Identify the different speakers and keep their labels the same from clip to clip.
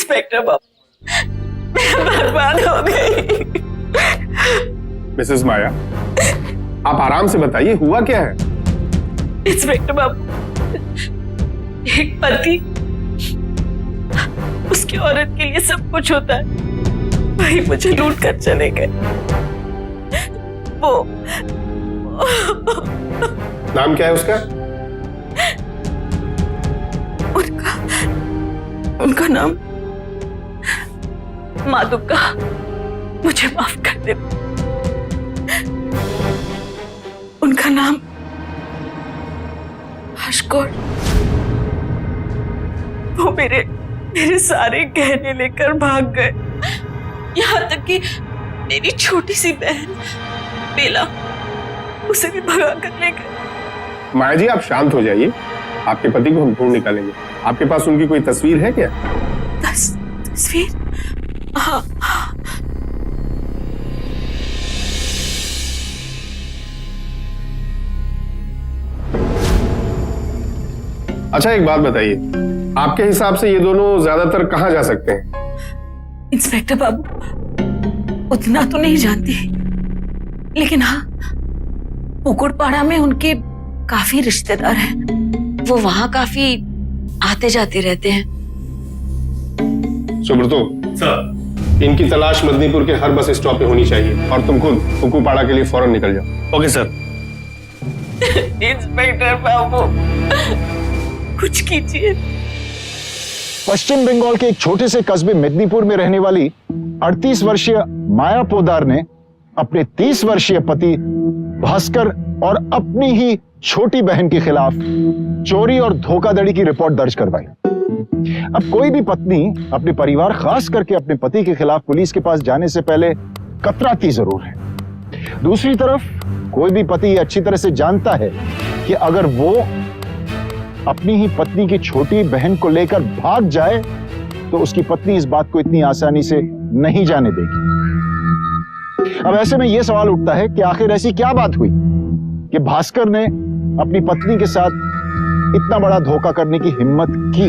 Speaker 1: Inspector बाबू, मैं बर्बाद हो गई।
Speaker 2: मिसेस माया, आप आराम से बताइए, हुआ क्या है?
Speaker 1: इंस्पेक्टर बाबू, एक पति उसकी औरत के लिए सब कुछ होता है, वही मुझे लूट कर चले गए। वो
Speaker 2: नाम क्या है उसका?
Speaker 1: उनका नाम माधुका, मुझे माफ कर दे। उनका नाम हर्षकौर। वो मेरे सारे गहने लेकर भाग गए, यहाँ तक कि मेरी छोटी सी बहन बेला, उसे भी भगा कर ले गए।
Speaker 2: माया जी, आप शांत हो जाइए, आपके पति को हम ढूंढ निकालेंगे। आपके पास उनकी कोई तस्वीर है क्या?
Speaker 1: तस्वीर? हाँ।
Speaker 2: अच्छा, एक बात बताइए, आपके हिसाब से ये दोनों ज्यादातर कहाँ जा सकते हैं?
Speaker 1: इंस्पेक्टर बाबू, उतना तो नहीं जानती, लेकिन हाँ, पुकुरपाड़ा में उनके काफी रिश्तेदार हैं। वो वहां काफी आते जाते रहते हैं।
Speaker 2: सुब्रतो सर, इनकी तलाश मदनीपुर के हर बस स्टॉप पे होनी चाहिए, और तुम खुद पुकुरपाड़ा के लिए फौरन निकल जाओ।
Speaker 3: Okay sir.
Speaker 1: इंस्पेक्टर बाबू, कुछ कीजिए।
Speaker 4: पश्चिम बंगाल के एक छोटे से कस्बे मेदिनीपुर में रहने वाली 38 वर्षीय माया पोदार ने अपने 30 वर्षीय पति भास्कर और अपनी ही छोटी बहन के खिलाफ चोरी और धोखाधड़ी की रिपोर्ट दर्ज करवाई। अब कोई भी पत्नी अपने परिवार, खास करके अपने पति के खिलाफ पुलिस के पास जाने से पहले कतराती जरूर है। दूसरी तरफ कोई भी पति अच्छी तरह से जानता है कि अगर वो अपनी ही पत्नी की छोटी बहन को लेकर भाग जाए तो उसकी पत्नी इस बात को इतनी आसानी से नहीं जाने देगी। अब ऐसे में यह सवाल उठता है कि आखिर ऐसी क्या बात हुई कि भास्कर ने अपनी पत्नी के साथ इतना बड़ा धोखा करने की हिम्मत की।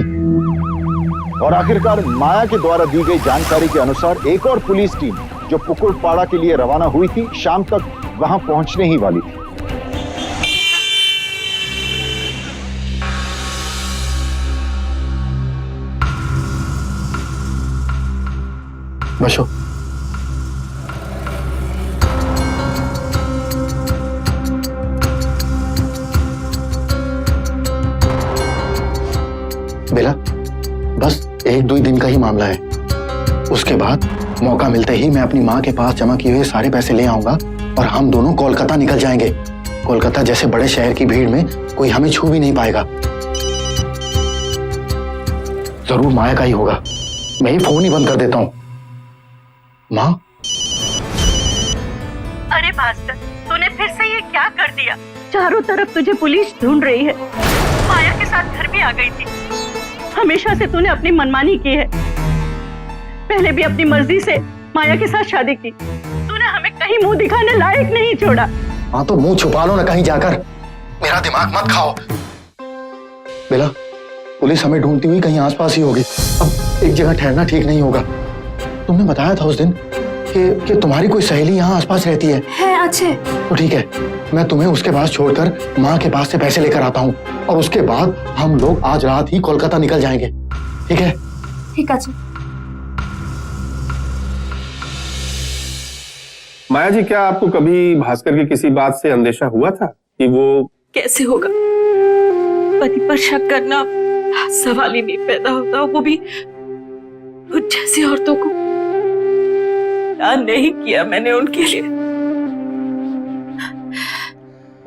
Speaker 4: और आखिरकार माया के द्वारा दी गई जानकारी के अनुसार एक और पुलिस टीम जो पुकुरपाड़ा के लिए रवाना हुई थी, शाम तक वहां पहुंचने ही वाली थी।
Speaker 3: बसो। बेला, बस 1-2 दिन का ही मामला है। उसके बाद मौका मिलते ही मैं अपनी माँ के पास जमा किए हुए सारे पैसे ले आऊंगा और हम दोनों कोलकाता निकल जाएंगे। कोलकाता जैसे बड़े शहर की भीड़ में कोई हमें छू भी नहीं पाएगा। जरूर माया का ही होगा। मैं ही फोन ही बंद कर देता हूँ। माँ?
Speaker 5: अरे भास्कर, तूने फिर से ये क्या कर दिया? चारों तरफ तुझे पुलिस ढूंढ रही है। माया के साथ घर भी आ गई थी। हमेशा से तूने अपनी मनमानी की है। पहले भी अपनी मर्जी से माया के साथ शादी की। तूने हमें कहीं मुंह दिखाने लायक नहीं छोड़ा।
Speaker 3: हाँ तो मुंह छुपा लो ना कहीं जाकर, मेरा दिमाग मत खाओ। बेला, पुलिस हमें ढूंढती हुई कहीं आसपास ही होगी। अब एक जगह ठहरना ठीक नहीं होगा। तुमने बताया था उस दिन कि तुम्हारी कोई सहेली यहाँ आसपास रहती है।
Speaker 5: अच्छे।
Speaker 3: तो ठीक है, मैं तुम्हें उसके पास छोड़कर माँ के पास से पैसे लेकर आता हूँ और उसके बाद हम लोग आज रात ही कोलकाता निकल जाएंगे। ठीक है?
Speaker 5: ठीक है।
Speaker 2: माया जी, क्या आपको कभी भास्कर की किसी बात से अंदेशा हुआ था कि वो?
Speaker 1: कैसे होगा, पति पर शक करना सवाल ही नहीं पैदा होता, वो भी मुझ जैसी औरतों को। क्या नहीं किया मैंने उनके लिए।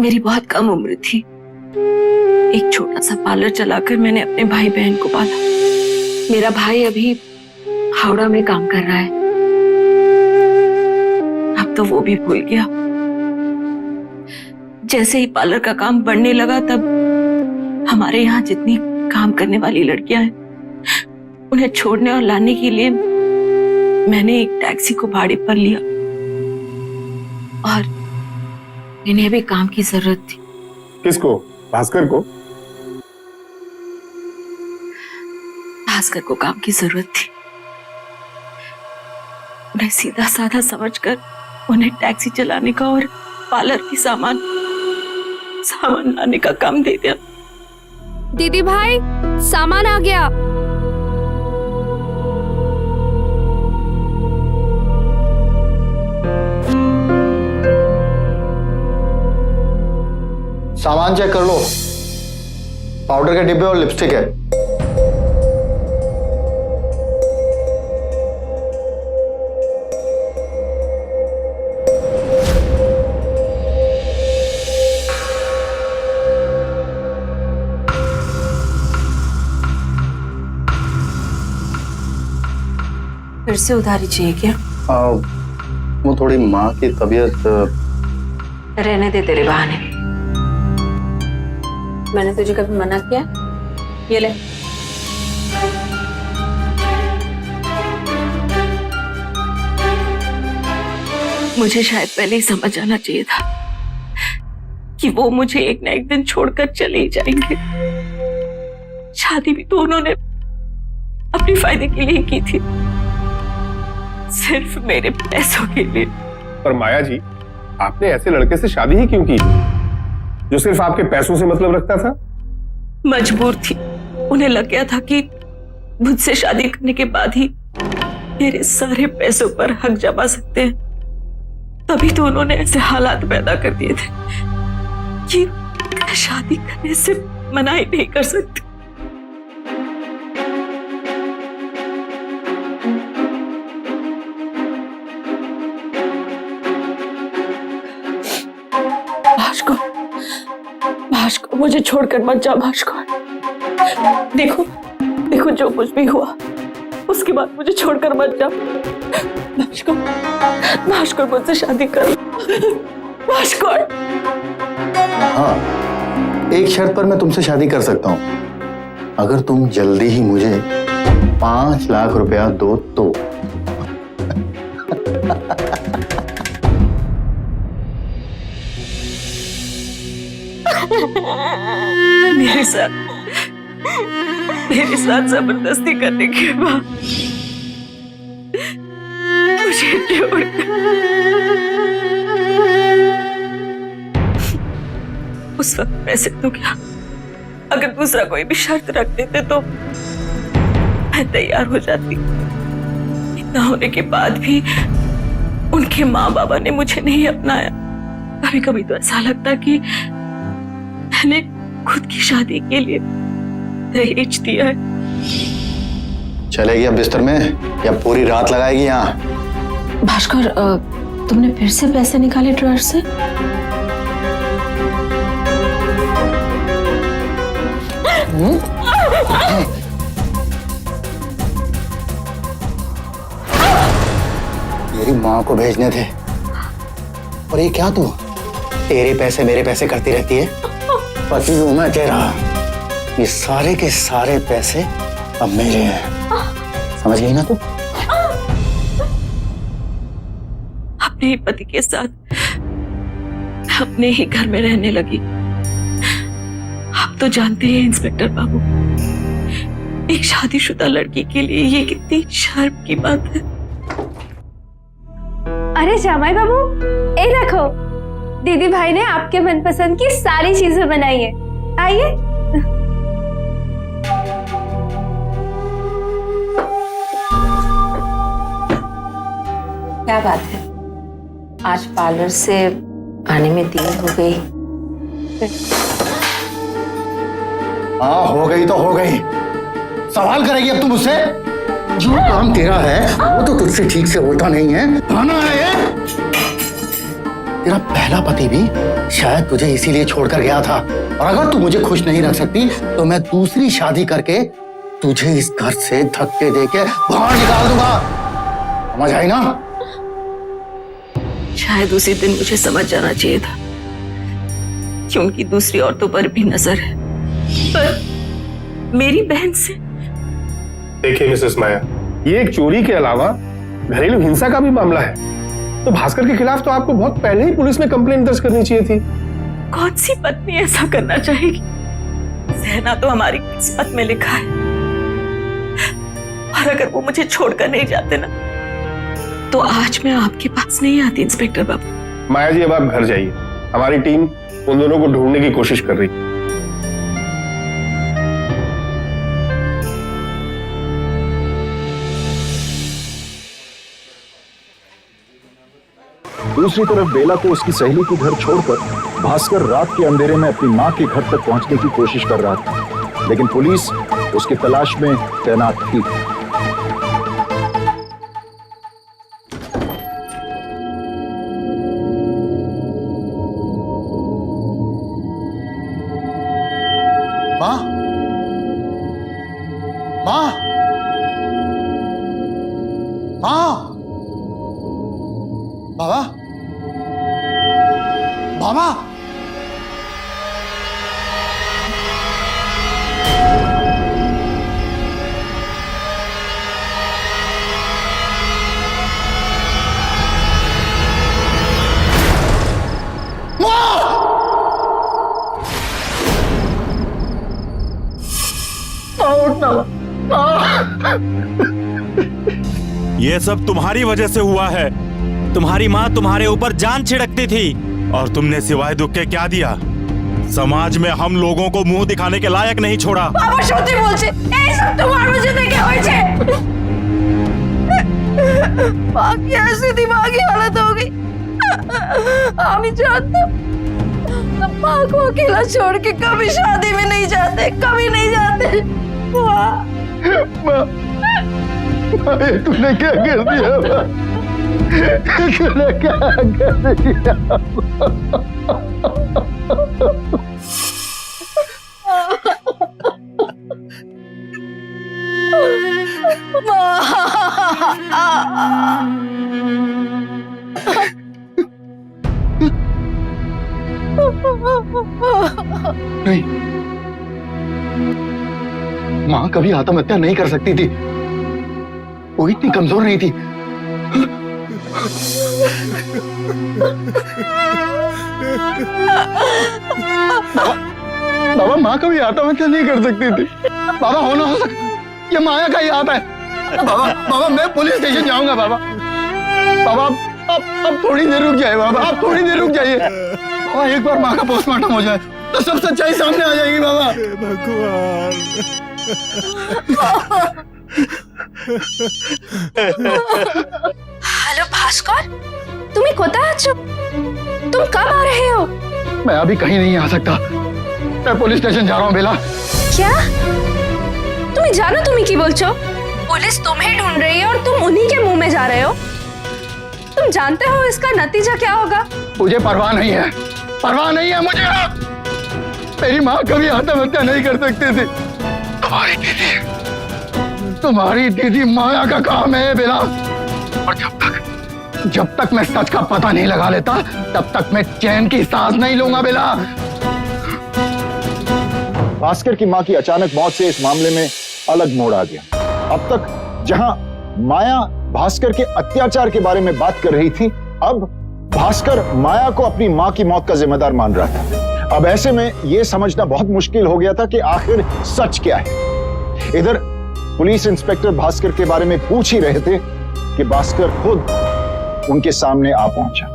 Speaker 1: मेरी बहुत कम उम्र थी। एक छोटा सा पार्लर चलाकर मैंने अपने भाई बहन को पाला। मेरा भाई अभी हावड़ा में काम कर रहा है। अब तो वो भी भूल गया। जैसे ही पार्लर का काम बढ़ने लगा, तब हमारे यहाँ जितनी काम करने वाली लड़कियां हैं, उन्हें छोड़ने और लाने के लिए मैंने एक टैक्सी को भाड़े पर लिया और इन्हें भी काम की जरूरत थी।
Speaker 2: किसको? भास्कर को?
Speaker 1: भास्कर को काम की जरूरत थी। मैं सीधा साधा समझकर उन्हें टैक्सी चलाने का और पार्लर की सामान लाने का काम दे दिया।
Speaker 6: दीदी भाई, सामान आ गया।
Speaker 3: सामान चेक कर लो, पाउडर के डिब्बे और लिपस्टिक है।
Speaker 1: फिर से उधारी चाहिए क्या?
Speaker 3: वो थोड़ी माँ की तबीयत।
Speaker 1: रहने दे तेरे बहाने। मैंने तुझे कभी मना किया? ये ले। मुझे शायद पहले ही समझ आना चाहिए था कि वो मुझे एक ना एक दिन छोड़कर चले ही जाएंगे। शादी भी तो उन्होंने अपने फायदे के लिए की थी, सिर्फ मेरे पैसों के लिए।
Speaker 2: पर माया जी, आपने ऐसे लड़के से शादी ही क्यों की जो सिर्फ आपके पैसों से मतलब रखता था?
Speaker 1: मजबूर थी। उन्हें लग गया था कि मुझसे शादी करने के बाद ही मेरे सारे पैसों पर हक जमा सकते हैं। तभी तो उन्होंने ऐसे हालात पैदा कर दिए थे कि मैं शादी करने से मना ही नहीं कर सकती। भास्कर, मुझे छोड़कर मत जा भास्कर। देखो देखो, जो कुछ भी हुआ उसके बाद मुझे छोड़कर मत जा भास्कर, मुझसे शादी करो भास्कर।
Speaker 3: हाँ, एक शर्त पर मैं तुमसे शादी कर सकता हूँ, अगर तुम जल्दी ही मुझे 5 लाख रुपया दो तो।
Speaker 1: मेरे साथ जबरदस्ती करने के बाद मुझे छोड़कर उस वक्त पैसे तो क्या, अगर दूसरा कोई भी शर्त रख देते तो मैं तैयार हो जाती। इतना होने के बाद भी उनके माँ बाबा ने मुझे नहीं अपनाया। कभी कभी तो ऐसा लगता कि मैंने खुद की शादी के लिए दहेज दिया है।
Speaker 3: चलेगी अब बिस्तर में या पूरी रात लगाएगी यहाँ?
Speaker 1: भास्कर, तुमने फिर से पैसे निकाले ड्रॉअर से?
Speaker 3: मेरी माँ को भेजने थे, और ये क्या तू तेरे पैसे मेरे पैसे करती रहती है? पति हूं मैं तेरा, ये सारे के सारे पैसे अब मेरे हैं, समझ गई ना तू?
Speaker 1: अपने ही पति के साथ अपने ही घर में रहने लगी। आप तो जानते हैं इंस्पेक्टर बाबू, एक शादीशुदा लड़की के लिए ये कितनी शर्म की बात है।
Speaker 6: अरे जामाई बाबू, ए रखो, दीदी भाई ने आपके मनपसंद की सारी चीजें बनाई है, आइए।
Speaker 1: क्या बात है, आज पार्लर से आने में देर हो गई?
Speaker 3: हाँ, हो गई तो हो गई, सवाल करेगी अब तू मुझसे? जो काम तेरा है वो तो तुझसे ठीक से होता नहीं है, खाना है ये? तेरा पहला पति भी शायद तुझे इसीलिए छोड़कर गया था, और अगर तू मुझे खुश नहीं रख सकती तो मैं दूसरी शादी करके तुझे इस घर से धक्के देके बाहर निकाल दूंगा, समझ आई ना?
Speaker 1: शायद उसी दिन मुझे समझ जाना चाहिए था कि उनकी दूसरी औरतों पर भी नजर है, पर मेरी बहन से।
Speaker 2: देखिए मिसेस माया, ये एक चोरी के अलावा घरेलू हिंसा का भी मामला है, तो भास्कर के खिलाफ तो आपको बहुत पहले ही पुलिस में कंप्लेंट दर्ज करनी चाहिए थी।
Speaker 1: कौन सी पत्नी ऐसा करना चाहेगी? सहना तो हमारी किस्मत में लिखा है, और अगर वो मुझे छोड़कर नहीं जाते ना, तो आज मैं आपके पास नहीं आती इंस्पेक्टर बाबू।
Speaker 2: माया जी अब आप घर जाइए, हमारी टीम उन दोनों को ढूंढने की कोशिश कर रही है।
Speaker 4: दूसरी तरफ बेला को उसकी सहेली के घर छोड़कर भास्कर रात के अंधेरे में अपनी मां के घर तक पहुंचने की कोशिश कर रहा था, लेकिन पुलिस उसकी तलाश में तैनात थी।
Speaker 3: माँ, माँ, माँ, बाबा, बाबा,
Speaker 7: ये सब तुम्हारी वजह से हुआ है। तुम्हारी माँ तुम्हारे ऊपर जान छिड़कती थी और तुमने सिवाय दुख के क्या दिया? समाज में हम लोगों को मुंह दिखाने के लायक नहीं छोड़ा।
Speaker 1: বাবা সত্যি বলছে, এই সব তোমার वजह থেকে হয়েছে। माँ की ऐसी दिमागी हालत हो गई, हम जानता माँ को अकेला छोड़ के कभी शादी में नहीं जाते, कभी नहीं जाते।
Speaker 3: तूने क्या कर दिया? तूने क्या कर दिया? नहीं, माँ कभी आत्महत्या नहीं कर सकती थी, वो इतनी कमजोर नहीं थी। बाबा माँ कभी आत्महत्या नहीं कर सकती थी। बाबा होना हो सकता, ये माया का ही हाथ है। बाबा बाबा मैं पुलिस स्टेशन जाऊंगा। बाबा बाबा अब थोड़ी देर रुक जाइए। बाबा आप थोड़ी देर रुक जाइए। बाबा एक बार माँ का पोस्टमार्टम हो जाए तो सब सच्चाई सामने आ जाएगी। बाबा
Speaker 7: भगवान,
Speaker 6: হ্যালো ভাস্কর, তুমি কোথায় আছো? तुम कब आ रहे हो?
Speaker 3: मैं अभी कहीं नहीं आ सकता, मैं पुलिस स्टेशन जा रहा हूँ। बेला
Speaker 6: क्या তুমি জানো তুমি কি বলছো? पुलिस तुम्हें ढूंढ रही है और तुम उन्हीं के मुंह में जा रहे हो। तुम जानते हो इसका नतीजा क्या होगा?
Speaker 3: मुझे परवाह नहीं है, परवाह नहीं है मुझे। मेरी माँ कभी आत्महत्या नहीं कर सकती थी। तुम्हारी दीदी माया का काम है बेला, और जब तक मैं सच का पता नहीं लगा लेता तब तक मैं चैन की सांस नहीं लूंगा। बेला
Speaker 4: भास्कर की मां की अचानक मौत से इस मामले में अलग मोड़ आ गया। अब तक जहां माया भास्कर के अत्याचार के बारे में बात कर रही थी, अब भास्कर माया को अपनी मां की मौत का जिम्मेदार मान रहा था। अब ऐसे में यह समझना बहुत मुश्किल हो गया था कि आखिर सच क्या है। इधर पुलिस इंस्पेक्टर भास्कर के बारे में पूछ ही रहे थे कि भास्कर खुद उनके सामने आ पहुंचा।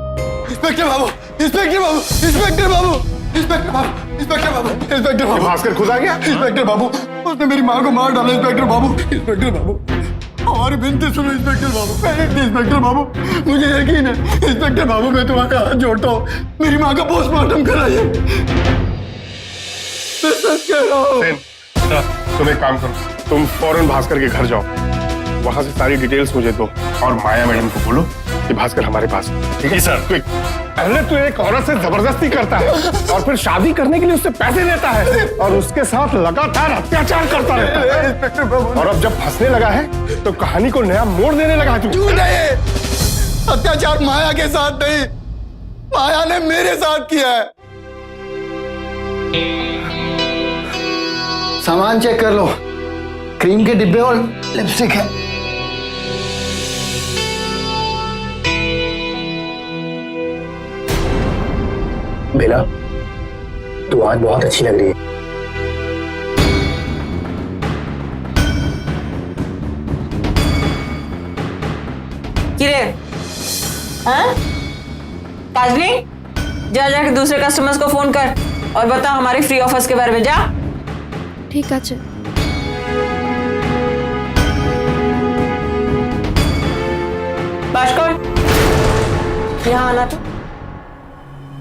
Speaker 3: इंस्पेक्टर बाबू, इंस्पेक्टर बाबू, इंस्पेक्टर बाबू, इंस्पेक्टर बाबू, इंस्पेक्टर बाबू, इंस्पेक्टर बाबू।
Speaker 2: भास्कर खुद आ गया?
Speaker 3: इंस्पेक्टर बाबू, उसने मेरी माँ को मार डाला। इंस्पेक्टर बाबू, इंस्पेक्टर बाबू, हमारी विनती सुनो। इंस्पेक्टर बाबू, इंस्पेक्टर बाबू, मुझे यकीन है। इंस्पेक्टर बाबू मैं तुम्हारा हाथ जोड़ता हूँ, मेरी माँ का पोस्टमार्टम कराइए। मैं सच कह रहा हूँ।
Speaker 2: तुम एक काम करो, तुम फौरन भास्कर के घर जाओ, वहां से सारी डिटेल्स मुझे दो और माया मैडम को बोलो कि भास्कर हमारे पास है। ठीक है सर। पहले तो एक औरत से जबरदस्ती करता है और फिर शादी करने के लिए उससे पैसे लेता है और उसके साथ लगातार अत्याचार करता रहता है। और अब जब फंसने लगा है तो कहानी को नया मोड़ देने लगा है।
Speaker 3: क्यों नहीं? अत्याचार माया के साथ नहीं, माया ने मेरे साथ किया है। सामान चेक कर लो, क्रीम के डिब्बे और लिपस्टिक है। बेला तू आज बहुत अच्छी लग रही है।
Speaker 1: কিরে
Speaker 8: हाँ? काजली, जा जाके दूसरे कस्टमर्स को फोन कर और बता हमारे फ्री ऑफर्स के बारे में। जा।
Speaker 6: ठीक है।
Speaker 8: भास्कर, यहाँ आना तो।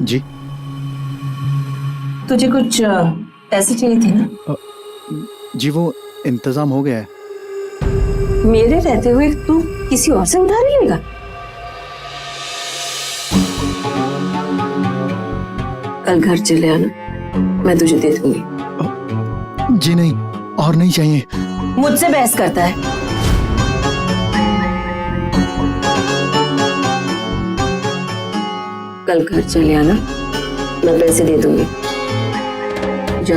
Speaker 3: जी
Speaker 8: तुझे कुछ पैसे चाहिए थे ना?
Speaker 3: जी वो इंतजाम हो गया है।
Speaker 8: मेरे रहते हुए तू किसी और से उधार लेगा? कल घर चले आना, मैं तुझे दे दूंगी।
Speaker 3: जी नहीं, और नहीं चाहिए।
Speaker 8: मुझसे बहस करता है। कल घर चले आना, मैं पैसे दे दूंगी। जा।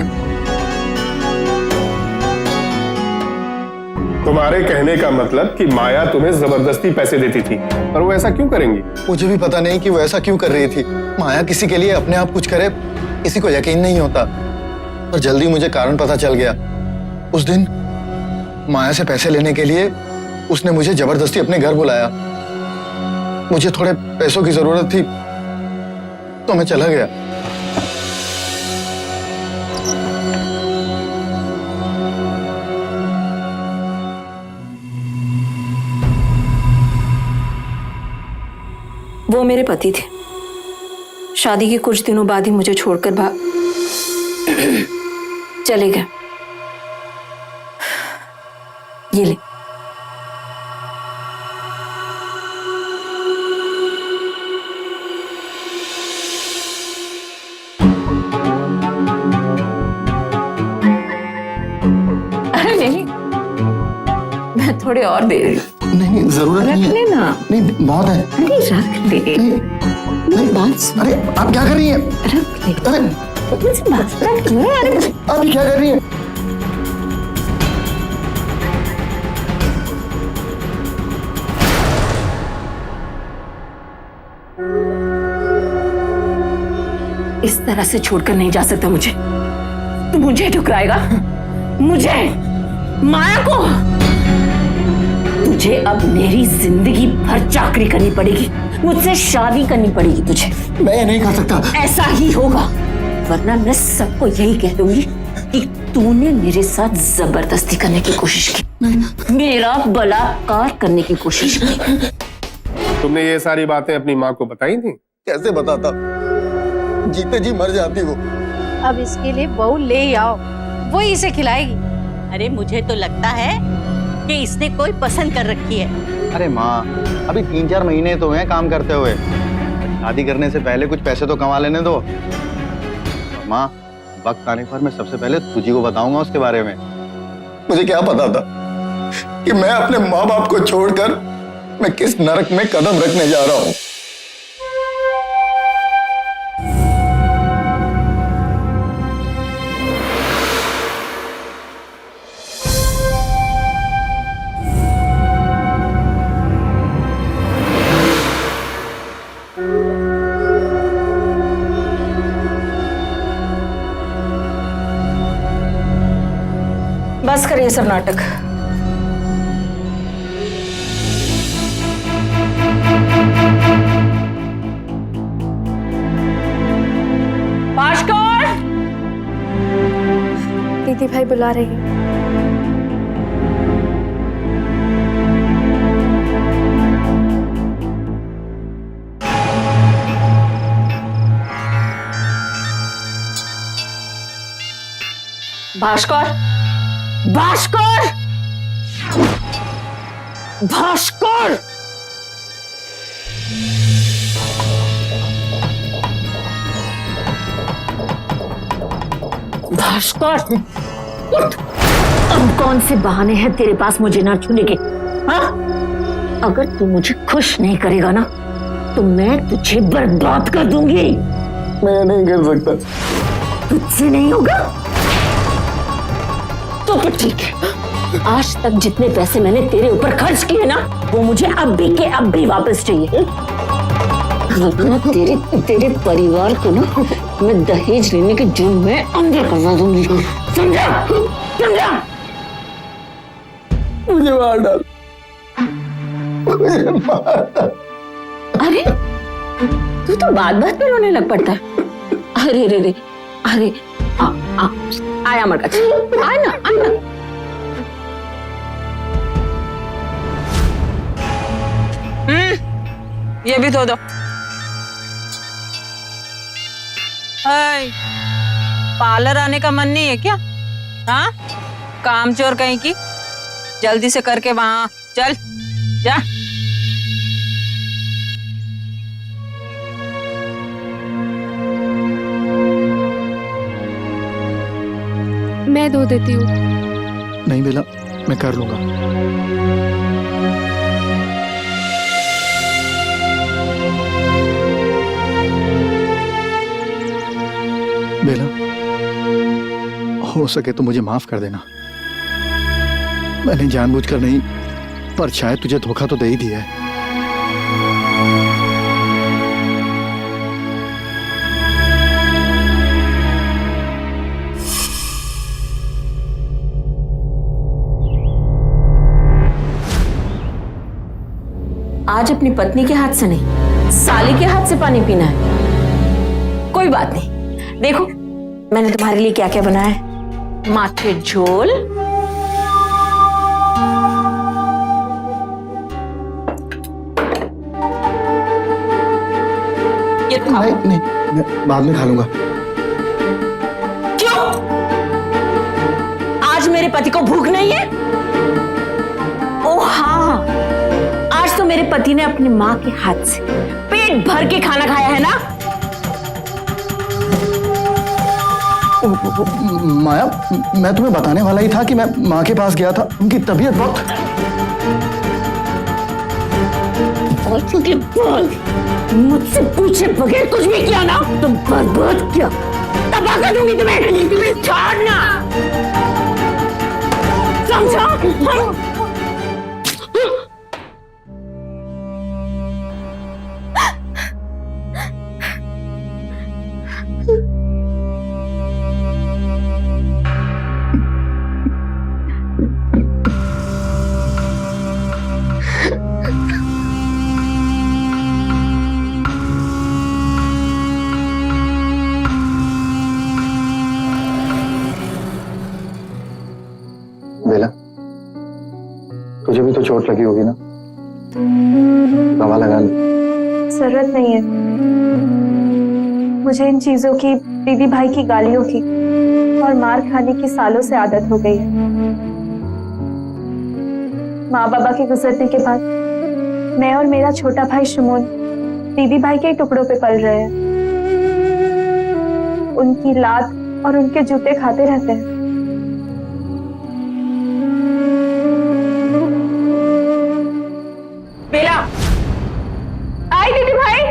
Speaker 2: तुम्हारे कहने का मतलब कि माया तुम्हें जबरदस्ती पैसे देती थी, पर वो ऐसा क्यों करेंगी?
Speaker 3: मुझे भी पता नहीं कि वो ऐसा क्यों कर रही थी। माया किसी के लिए अपने आप कुछ करे, किसी को यकीन नहीं होता, पर जल्दी मुझे कारण पता चल गया। उस दिन माया से पैसे लेने के लिए उसने मुझे जबरदस्ती अपने घर बुलाया। मुझे थोड़े पैसों की जरूरत थी तो मैं चला गया।
Speaker 8: वो मेरे पति थे। शादी के कुछ दिनों बाद ही मुझे छोड़कर चले गए। ये ले। अरे नहीं, मैं थोड़े और दे रही हूँ।
Speaker 3: नहीं जरूरत नहीं है।
Speaker 8: रख लेना।
Speaker 3: नहीं बहुत है।
Speaker 8: अरे रख ले।
Speaker 3: नहीं
Speaker 8: बात सुन।
Speaker 3: अरे आप क्या कर रही हैं?
Speaker 8: रख ले।
Speaker 3: अरे
Speaker 8: मुझे बात रख ले। अरे
Speaker 3: आप क्या कर रही हैं?
Speaker 1: इस तरह से छोड़कर नहीं जा सकता मुझे। तू मुझे ठुकराएगा? मुझे, माया को? तुझे अब मेरी जिंदगी भर चाकरी करनी पड़ेगी, मुझसे शादी करनी पड़ेगी तुझे।
Speaker 3: मैं ये नहीं कर सकता।
Speaker 1: ऐसा ही होगा, वरना मैं सबको यही कह दूंगी कि तूने मेरे साथ जबरदस्ती करने की कोशिश की, मेरा बलात्कार करने की कोशिश की।
Speaker 2: तुमने ये सारी बातें अपनी माँ को बताई थी?
Speaker 3: कैसे बताता, जीते जी मर जाती वो।
Speaker 9: अब इसके लिए बहू ले आओ, वो इसे खिलाएगी। अरे मुझे तो लगता है कि इसने कोई पसंद कर रखी है।
Speaker 3: अरे माँ, अभी 3-4 महीने तो हैं काम करते हुए, शादी करने से पहले कुछ पैसे तो कमा लेने दो। माँ, वक्त आने पर मैं सबसे पहले तुझी को बताऊंगा उसके बारे में। मुझे क्या पता था कि मैं अपने माँ बाप को छोड़कर मैं किस नरक में कदम रखने जा रहा हूँ।
Speaker 8: बस कर ये सब नाटक। भास्कर,
Speaker 6: दीदी भाई बुला रही है।
Speaker 1: भास्कर, भास्कर, भास्कर! भास्कर, उठ! अब कौन से बहाने हैं तेरे पास मुझे ना छूने के? हाँ? अगर तू मुझे खुश नहीं करेगा ना, तो मैं तुझे बर्बाद कर दूंगी।
Speaker 3: मैं नहीं कर सकता।
Speaker 1: तुझसे नहीं होगा? तो फिर ठीक है। आज तक जितने पैसे मैंने तेरे ऊपर खर्च किए ना, वो मुझे अब भी के अब भी वापस चाहिए। वरना तेरे परिवार को ना मैं दहेज लेने के जुर्म में अंदर करवा दूंगी। समझा? समझा?
Speaker 3: मुझे मार डाल। मुझे मार डाल।
Speaker 1: अरे तू तो बात बात पे रोने लग पड़ता है। अरे रे रे, अरे आया मर आय ना आय ना।
Speaker 8: ये भी धो दो। पार्लर आने का मन नहीं है क्या? हाँ, कामचोर कहीं की। जल्दी से करके वहां चल जा।
Speaker 6: मैं धो देती हूँ।
Speaker 3: नहीं बेला, मैं कर लूंगा। बेला, हो सके तो मुझे माफ कर देना। मैंने जानबूझकर नहीं, पर शायद तुझे धोखा तो दे ही दिया है।
Speaker 1: आज अपनी पत्नी के हाथ से नहीं, साली के हाथ से पानी पीना है। कोई बात नहीं, देखो मैंने तुम्हारे लिए क्या क्या बनाया है। माथे झोल, ये खाओ।
Speaker 3: नहीं नहीं, मैं बाद में खा लूंगा।
Speaker 1: क्यों? आज मेरे पति को भूख नहीं है? ओ हाँ, आज तो मेरे पति ने अपनी माँ के हाथ से पेट भर के खाना खाया है ना।
Speaker 3: माया, मैं तुम्हें बताने वाला ही था कि मैं माँ के पास गया था। उनकी तबीयत बहुत।
Speaker 1: मुझसे पूछे बगैर कुछ भी किया ना तो बर्बाद किया, तबाह कर दूंगी तुम्हें। छोड़ना, समझा?
Speaker 3: बेला, तुझे भी तो चोट लगी होगी ना? दवा लगा लो।
Speaker 6: जरूरत नहीं है मुझे इन चीजों की। दीदी भाई की गालियों की और मार खाने की सालों से आदत हो गई है। माँ बाबा के गुजरने के बाद मैं और मेरा छोटा भाई शुमोन दीदी भाई के टुकड़ों पे पल रहे हैं। उनकी लात और उनके जूते खाते रहते हैं।
Speaker 1: बेला, आई दीदी भाई।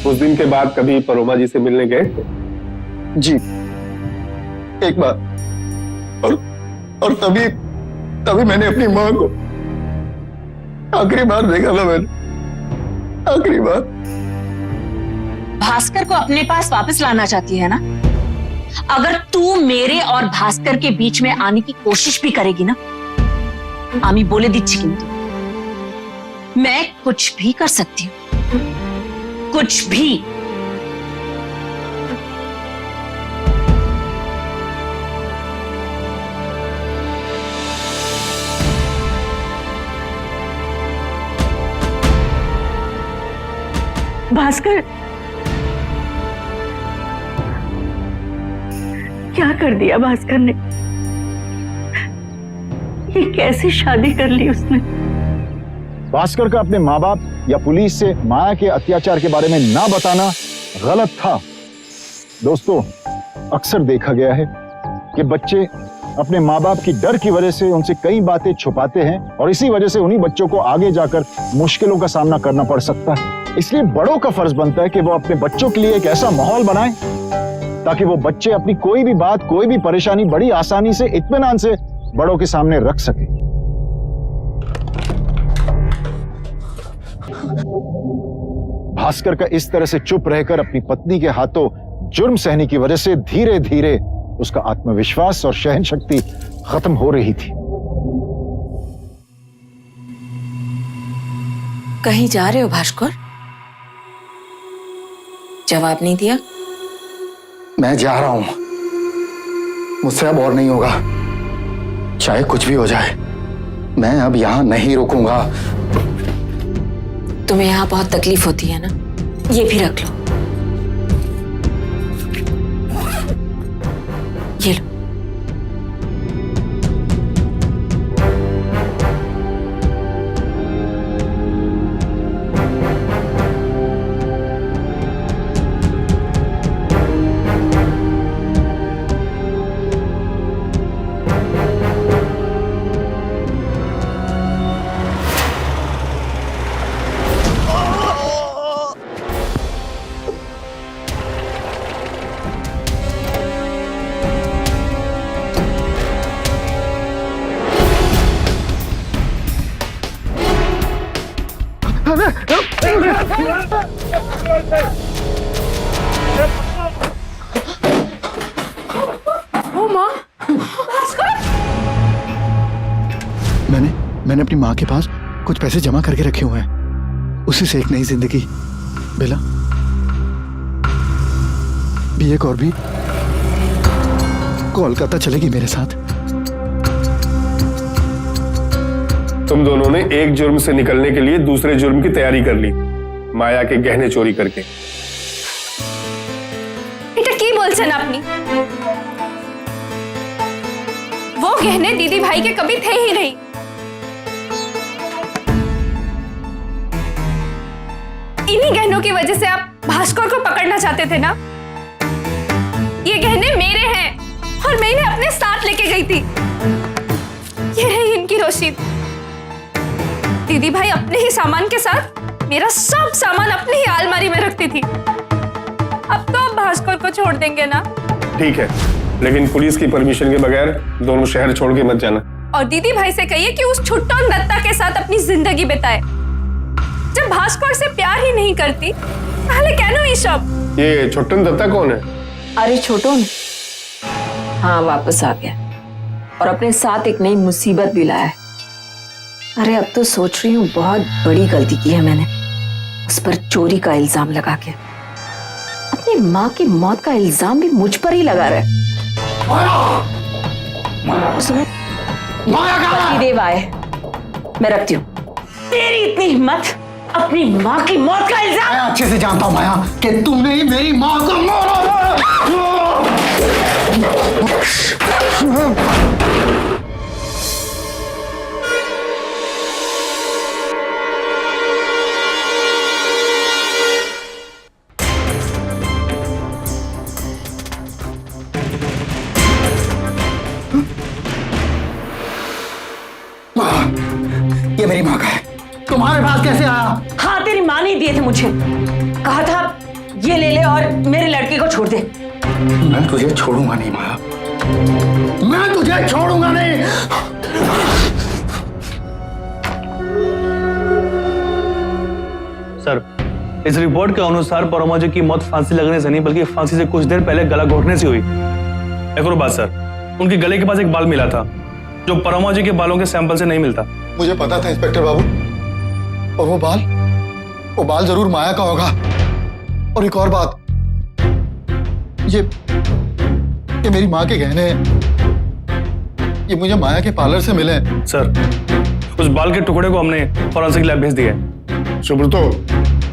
Speaker 2: उस दिन के बाद कभी परोमा जी से मिलने गए थे?
Speaker 3: जी, एक बार। और तभी मैंने अपनी माँ को आखिरी बार देखा था। मैंने आखिरी बार।
Speaker 1: भास्कर को अपने पास वापस लाना चाहती है ना? अगर तू मेरे और भास्कर के बीच में आने की कोशिश भी करेगी ना, आमी बोले दीची किंतु मैं कुछ भी कर सकती हूं, कुछ भी।
Speaker 5: भास्कर, क्या कर दिया भास्कर ने? ये कैसी शादी कर ली उसने?
Speaker 4: भास्कर का अपने माँ बाप या पुलिस से माया के अत्याचार के बारे में ना बताना गलत था। दोस्तों, अक्सर देखा गया है कि बच्चे अपने माँ बाप की डर की वजह से उनसे कई बातें छुपाते हैं और इसी वजह से उन्हीं बच्चों को आगे जाकर मुश्किलों का सामना करना पड़ सकता है। इसलिए बड़ों का फर्ज बनता है कि वो अपने बच्चों के लिए एक ऐसा माहौल बनाएं ताकि वो बच्चे अपनी कोई भी बात, कोई भी परेशानी बड़ी आसानी से, इत्मीनान से बड़ों के सामने रख सके। भास्कर का इस तरह से चुप रहकर अपनी पत्नी के हाथों जुर्म सहने की वजह से धीरे धीरे उसका आत्मविश्वास और सहन शक्ति खत्म हो रही थी।
Speaker 1: कहीं जा रहे हो भास्कर? जवाब नहीं दिया।
Speaker 3: मैं जा रहा हूं, मुझसे अब और नहीं होगा, चाहे कुछ भी हो जाए। मैं अब यहां नहीं रुकूंगा।
Speaker 1: तुम्हें यहाँ बहुत तकलीफ होती है ना, ये भी रख लो। ये लो।
Speaker 3: मैंने अपनी माँ के पास कुछ पैसे जमा करके रखे हुए हैं, उसी से एक नई जिंदगी। बेला, भी एक और भी कोलकाता चलेगी मेरे साथ।
Speaker 2: तुम दोनों ने एक जुर्म से निकलने के लिए दूसरे जुर्म की तैयारी कर ली, माया के गहने चोरी करके।
Speaker 6: এটা কি বলছেন আপনি? वो गहने दीदी भाई के कभी थे ही नहीं। इन्हीं गहनों की वजह से आप भास्कर को पकड़ना चाहते थे ना? ये गहने मेरे हैं और मैं इन्हें अपने साथ लेके गई थी। ये रही इनकी रसीद। दीदी भाई अपने ही सामान के साथ मेरा सब सामान अपनी ही अलमारी में रखती थी। अब तो आप भास्कर को छोड़ देंगे ना?
Speaker 2: ठीक है, लेकिन पुलिस की परमिशन के बगैर दोनों शहर छोड़ के मत जाना।
Speaker 6: और दीदी भाई से कहिए कि उस छुट्टन दत्ता के साथ अपनी जिंदगी बिताए। जब भास्कर से प्यार ही नहीं करती, पहले कहनो ये सब।
Speaker 2: ये छुट्टन दत्ता कौन है?
Speaker 1: अरे छोटन, हाँ वापस आ गया और अपने साथ एक नई मुसीबत भी लाया है। अरे अब तो सोच रही हूँ बहुत बड़ी गलती की है मैंने, उस पर चोरी का इल्जाम लगा के। अपनी माँ की मौत का इल्जाम भी मुझ पर ही लगा रहा है। पतिदेव आए, मैं रखती हूँ। तेरी इतनी हिम्मत, अपनी माँ की मौत का इल्जाम?
Speaker 3: मैं अच्छे से जानता हूँ माया कि तुमने ही मेरी माँ को मारा है। ये मेरी माँ का है, तुम्हारे पास कैसे आया?
Speaker 1: हाँ, तेरी माँ ने दिए थे मुझे, कहा था ये ले ले और मेरे लड़के को छोड़ दे।
Speaker 3: मैं तुझे छोड़ूंगा नहीं माया, मैं तुझे छोड़ूंगा नहीं।
Speaker 10: सर, इस रिपोर्ट के अनुसार परमा जी की मौत फांसी लगने से नहीं बल्कि फांसी से कुछ देर पहले गला घोटने से हुई। एक और बात सर, उनके गले के पास एक बाल मिला था जो परमा जी के बालों के सैंपल से नहीं मिलता।
Speaker 3: मुझे पता था इंस्पेक्टर बाबू, और वो बाल जरूर माया का होगा। और एक और बात, ये मेरी माँ के गहने हैं, ये मुझे माया के पार्लर से मिले हैं।
Speaker 10: सर, उस बाल के टुकड़े को हमने फॉरेंसिक लैब भेज दिया है।
Speaker 2: सुब्रतो,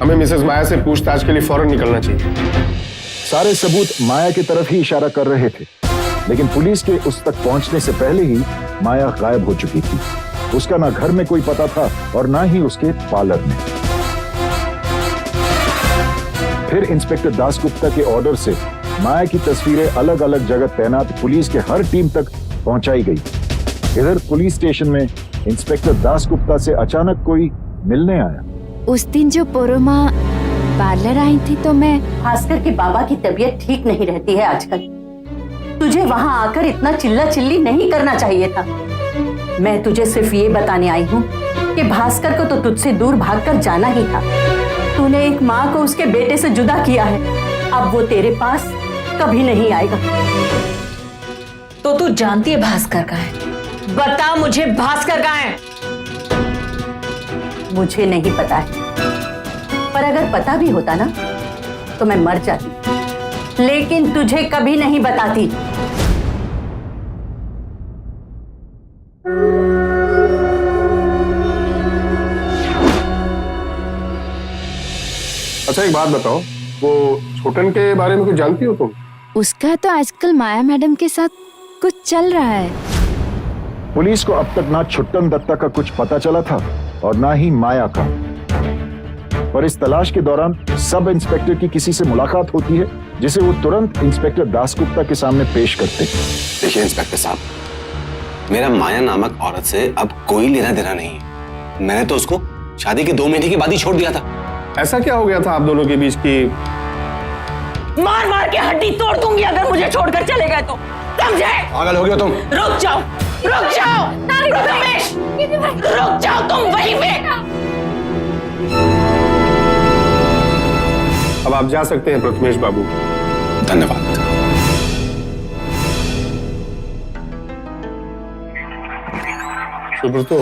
Speaker 2: हमें मिसेस माया से पूछताछ के लिए फौरन निकलना चाहिए।
Speaker 4: सारे सबूत माया की तरफ ही इशारा कर रहे थे, लेकिन पुलिस के उस तक पहुंचने से पहले ही माया गायब हो चुकी थी। उसका ना घर में कोई पता था और ना ही उसके पार्लर में। फिर इंस्पेक्टर दासगुप्ता के ऑर्डर से माया की तस्वीरें अलग अलग जगह तैनात पुलिस के हर टीम तक पहुंचाई गई। इधर पुलिस स्टेशन में इंस्पेक्टर दासगुप्ता से अचानक कोई मिलने आया।
Speaker 11: उस दिन जो परमा पार्लर आई थी तो मैं
Speaker 9: भास्कर के बाबा की तबीयत ठीक नहीं रहती है आजकल। तुझे वहां आकर इतना चिल्ला चिल्ली नहीं करना चाहिए था। मैं तुझे सिर्फ ये बताने आई हूँ कि भास्कर को तो तुझसे दूर भागकर जाना ही था। तूने एक माँ को उसके बेटे से जुदा किया है, अब वो तेरे पास कभी नहीं आएगा।
Speaker 1: तो तू जानती है भास्कर कहाँ है? बता मुझे, भास्कर कहाँ है?
Speaker 9: मुझे नहीं पता है, पर अगर पता भी होता ना तो मैं मर जाती, लेकिन तुझे कभी नहीं बताती।
Speaker 2: अच्छा एक बात बताओ, वो छोटन के बारे में कुछ जानती हो तुम?
Speaker 11: उसका तो आजकल माया मैडम के साथ कुछ चल रहा है।
Speaker 4: पुलिस को अब तक ना छुट्टन दत्ता का कुछ पता चला था और ना ही माया का। पर इस तलाश के दौरान सब इंस्पेक्टर की किसी से मुलाकात होती है जिसे वो तुरंत इंस्पेक्टर दासगुप्ता के सामने पेश करते।
Speaker 12: देखिए इंस्पेक्टर साहब, मेरा माया नामक औरत से अब कोई लेना देना नहीं है। मैंने तो उसको शादी के 2 महीने के बाद ही छोड़ दिया था।
Speaker 2: ऐसा क्या हो गया था आप दोनों के बीच की?
Speaker 1: मार मार के हड्डी तोड़ दूंगी अगर मुझे छोड़कर चले गए तो, समझे?
Speaker 12: पागल हो गए हो तुम?
Speaker 1: रुक जाओ, रुक जाओ रमेश, रुक जाओ तुम वहीं पे।
Speaker 2: अब आप जा सकते हैं प्रथमेश बाबू।
Speaker 12: धन्यवाद।
Speaker 2: सुब्रतो,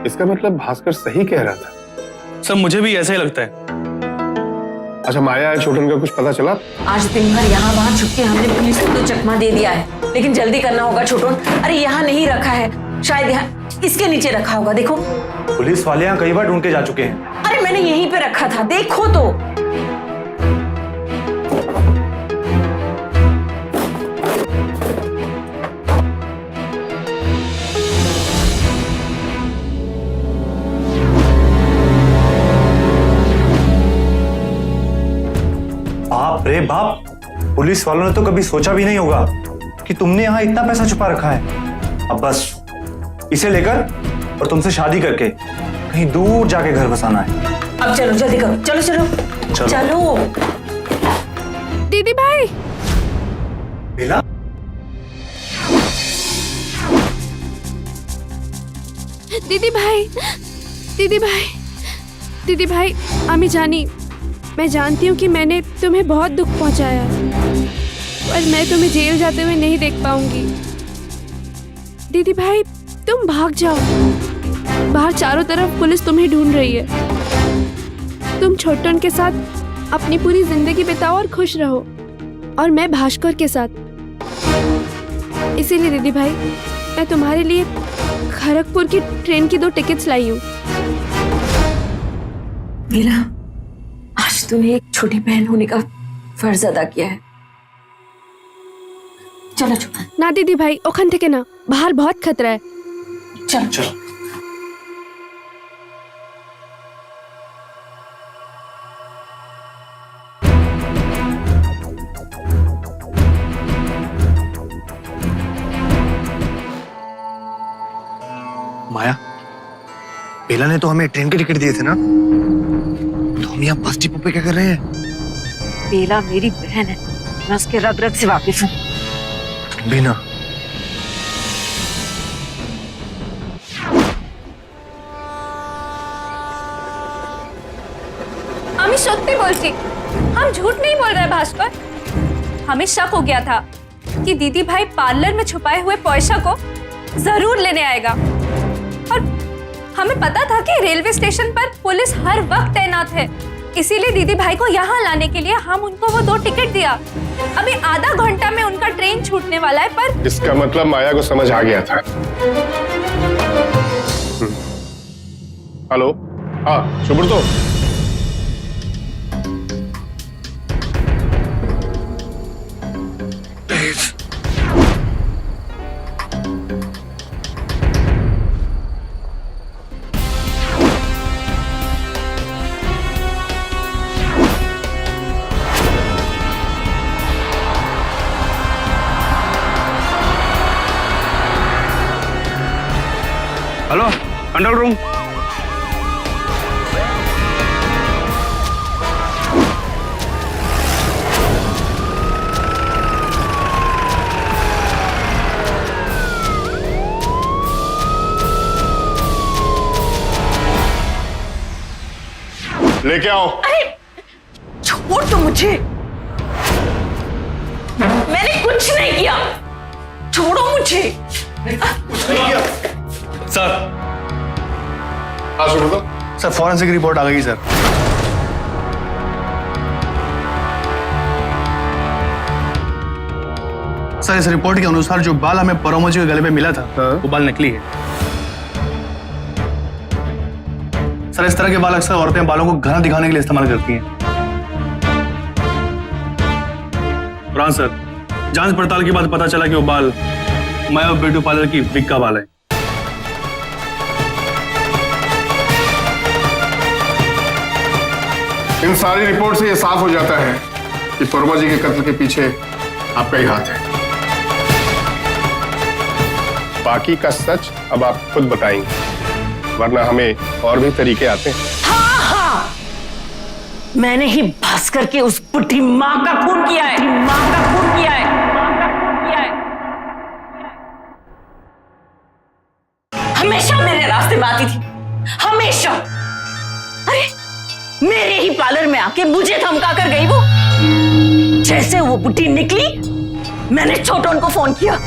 Speaker 2: इसका मतलब भास्कर सही कह रहा था।
Speaker 10: सर मुझे भी ऐसा ही लगता है।
Speaker 2: अच्छा माया छोटन का कुछ पता चला?
Speaker 1: आज दिन भर यहाँ वहाँ छुप के हमने पुलिस को तो चकमा दे दिया है, लेकिन जल्दी करना होगा छोटन। अरे यहाँ नहीं रखा है, शायद यहाँ इसके नीचे रखा होगा, देखो।
Speaker 7: पुलिस वाले यहाँ कई बार ढूंढ के जा चुके हैं।
Speaker 1: अरे मैंने यहीं पे रखा था, देखो तो।
Speaker 7: बाप रे बाप, पुलिस वालों ने तो कभी सोचा भी नहीं होगा कि तुमने यहाँ इतना पैसा छुपा रखा है। अब बस इसे लेकर और तुमसे शादी करके कहीं दूर जाके घर बसाना है।
Speaker 1: अब चलो जल्दी करो, चलो चलो
Speaker 7: चलो।
Speaker 1: चलो।
Speaker 6: दीदी भाई,
Speaker 7: बेला,
Speaker 6: दीदी भाई, दीदी भाई, दीदी भाई, आमी जानी, मैं जानती हूँ कि मैंने तुम्हें बहुत दुख पहुंचाया, पर मैं तुम्हें जेल जाते हुए नहीं देख पाऊंगी। दीदी भाई, तुम भाग जाओ, बाहर चारों तरफ पुलिस तुम्हें ढूंढ रही है। तुम छोटन के साथ अपनी पूरी जिंदगी बिताओ और खुश रहो, और मैं भास्कर के साथ। इसीलिए दीदी भाई, मैं तुम्हारे लिए खड़गपुर की ट्रेन की 2 टिकट्स लाई हूँ।
Speaker 1: मीरा, आज तूने एक छोटी बहन होने का फर्ज अदा किया है। चलो चलो।
Speaker 6: ना दीदी भाई, ओखन थे ना, बाहर बहुत खतरा है।
Speaker 1: चलो चलो।
Speaker 12: माया, बेला ने तो हमें ट्रेन के टिकट दिए थे ना, तो हम यहाँ बस डिपो पे क्या कर रहे हैं?
Speaker 1: बेला मेरी बहन है, मैं उसके रग रग से वाकिफ हूँ।
Speaker 12: भी ना।
Speaker 6: আমি সত্যি বলছি, हम झूठ नहीं बोल रहे भास्कर। हमें शक हो गया था कि दीदी भाई पार्लर में छुपाए हुए पैसा को जरूर लेने आएगा, और हमें पता था कि रेलवे स्टेशन पर पुलिस हर वक्त तैनात है। इसीलिए दीदी भाई को यहाँ लाने के लिए हम उनको वो 2 टिकट दिया। अभी आधा घंटा में उनका ट्रेन छूटने वाला है, पर
Speaker 2: इसका मतलब माया को समझ आ गया था। हेलो, हाँ सुब्रतो।
Speaker 10: Hello, control room.
Speaker 2: लेके आओ।
Speaker 1: अरे छोड़ तो मुझे, मैंने कुछ नहीं किया, छोड़ो मुझे।
Speaker 10: सर,
Speaker 2: हाँ सुब्रतो,
Speaker 10: सर फॉरेंसिक रिपोर्ट आ गई सर। सर इस रिपोर्ट के अनुसार जो बाल हमें परोमा जी के गले पे मिला था वो बाल नकली है। सर इस तरह के बाल अक्सर औरतें बालों को घना दिखाने के लिए इस्तेमाल करती हैं। और हाँ सर, जांच पड़ताल के बाद पता चला कि वो बाल माया ब्यूटी पार्लर की विग का बाल है।
Speaker 2: इन सारी रिपोर्ट से यह साफ हो जाता है कि परमा जी के कत्ल के पीछे आपका ही हाथ है। बाकी का सच अब आप खुद बताएंगे, वरना हमें और भी तरीके आते हैं।
Speaker 1: हाँ हाँ, मैंने ही भास्कर के उस बुढ़ी माँ का खून किया है, माँ का खून किया है, माँ का खून किया है। हमेशा मेरे रास्ते में आती थी, हमेशा। अरे मेरे ही पार्लर में आके मुझे धमका कर गई वो। जैसे वो बुढ़ी निकली, मैंने छोटन को फोन किया।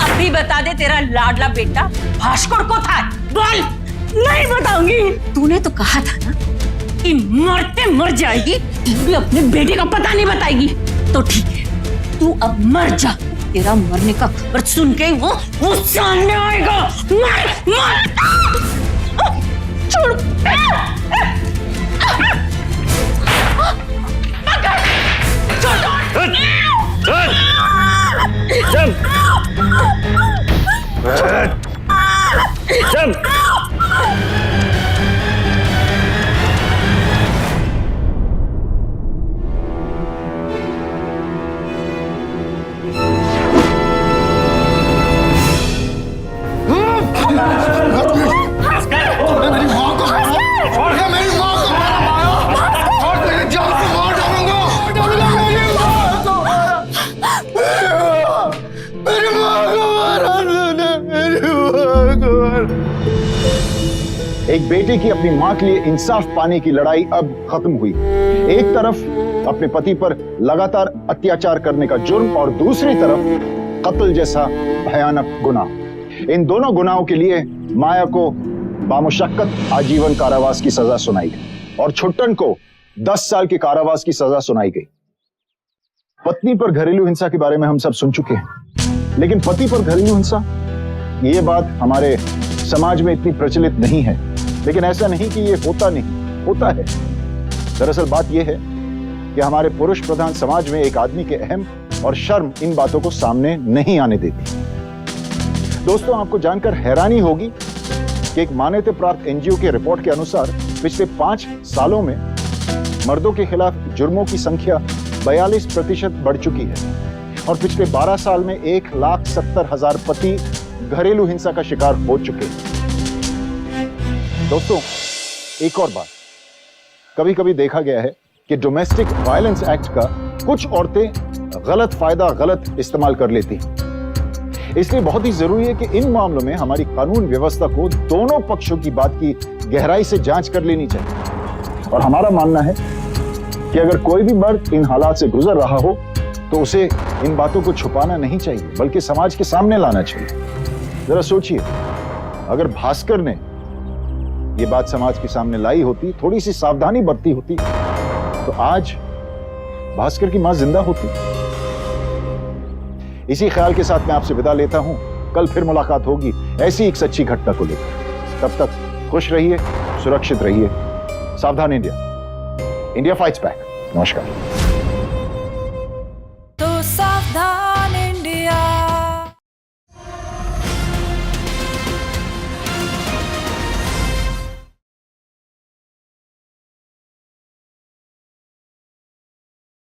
Speaker 1: अभी बता दे तेरा लाडला बेटा भास्कर को था। बोल। नहीं बताऊंगी। तूने तो कहा था ना कि मरते मर जाएगी, फिर भी अपने बेटे का पता नहीं बताएगी। तो ठीक है, तू अब मर जा। तेरा मरने का खबर सुन के वो सामने आएगा। मर मर। छोड़।
Speaker 4: एक बेटे की अपनी मां के लिए इंसाफ पाने की लड़ाई अब खत्म हुई। एक तरफ अपने पति पर लगातार अत्याचार करने का जुर्म और दूसरी तरफ कत्ल जैसा भयानक गुनाह। इन दोनों गुनाहों के लिए माया को बामुशक्कत आजीवन कारावास की सजा सुनाई गई और छुट्टन को 10 साल के कारावास की सजा सुनाई गई। पत्नी पर घरेलू हिंसा के बारे में हम सब सुन चुके हैं, लेकिन पति पर घरेलू हिंसा, ये बात हमारे समाज में इतनी प्रचलित नहीं है। लेकिन ऐसा नहीं कि ये होता नहीं, होता है। दरअसल बात यह है कि हमारे पुरुष प्रधान समाज में एक आदमी के अहम और शर्म इन बातों को सामने नहीं आने देती। दोस्तों, आपको जानकर हैरानी होगी कि एक मान्यता प्राप्त एनजीओ के रिपोर्ट के अनुसार पिछले 5 सालों में मर्दों के खिलाफ जुर्मों की संख्या 42% बढ़ चुकी है और पिछले 12 साल में 1,70,000 पति घरेलू हिंसा का शिकार हो चुके हैं। दोस्तों, एक और बात, कभी कभी देखा गया है कि डोमेस्टिक वायलेंस एक्ट का कुछ औरतें गलत फायदा, गलत इस्तेमाल कर लेती हैं। इसलिए बहुत ही जरूरी है कि इन मामलों में हमारी कानून व्यवस्था को दोनों पक्षों की बात की गहराई से जांच कर लेनी चाहिए। और हमारा मानना है कि अगर कोई भी मर्द इन हालात से गुजर रहा हो तो उसे इन बातों को छुपाना नहीं चाहिए, बल्कि समाज के सामने लाना चाहिए। जरा सोचिए, अगर भास्कर ने ये बात समाज के सामने लाई होती, थोड़ी सी सावधानी बरती होती, तो आज भास्कर की मां जिंदा होती। इसी ख्याल के साथ मैं आपसे विदा लेता हूं। कल फिर मुलाकात होगी ऐसी एक सच्ची घटना को लेकर। तब तक खुश रहिए, सुरक्षित रहिए। सावधान इंडिया, इंडिया फाइट्स बैक। नमस्कार।
Speaker 6: तो सावधान।